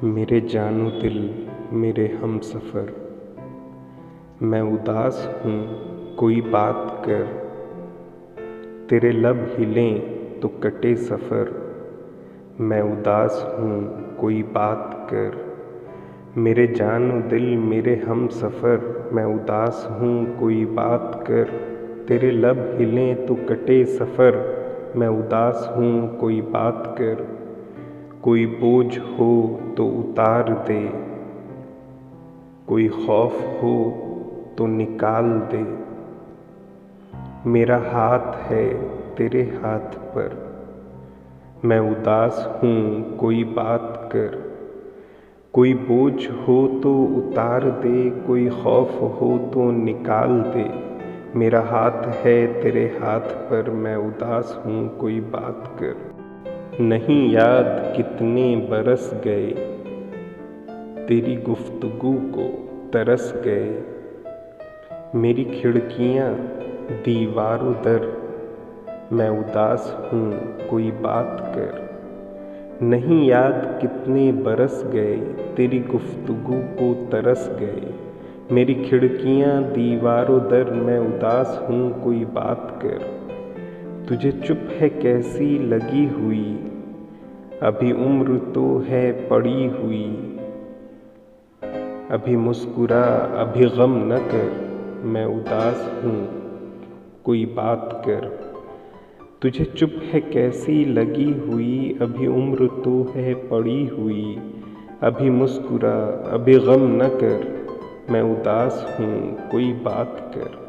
मेरे जानो दिल मेरे हमसफ़र, मैं उदास हूँ कोई बात कर। तेरे लब हिलें तो कटे सफ़र, मैं उदास हूँ कोई बात कर। मेरे जानो दिल मेरे हमसफ़र, मैं उदास हूँ कोई बात कर। तेरे लब हिलें तो कटे सफ़र, मैं उदास हूँ कोई बात कर। कोई बोझ हो तो उतार दे, कोई खौफ हो तो निकाल दे। मेरा हाथ है तेरे हाथ पर, मैं उदास हूँ कोई बात कर। कोई बोझ हो तो उतार दे, कोई खौफ हो तो निकाल दे। मेरा हाथ है तेरे हाथ पर, मैं उदास हूँ कोई बात कर। नहीं याद कितने बरस गए, तेरी गुफ्तगू को तरस गए। मेरी खिड़कियाँ दीवारों दर, मैं उदास हूँ कोई बात कर। नहीं याद कितने बरस गए, तेरी गुफ्तगू को तरस गए। मेरी खिड़कियाँ दीवारों दर, मैं उदास हूँ कोई बात कर। तुझे चुप है कैसी लगी हुई, अभी उम्र तो है पड़ी हुई। अभी मुस्कुरा अभी गम न कर, मैं उदास हूँ कोई बात कर। तुझे चुप है कैसी लगी हुई, अभी उम्र तो है पड़ी हुई। अभी मुस्कुरा अभी गम न कर, मैं उदास हूँ कोई बात कर।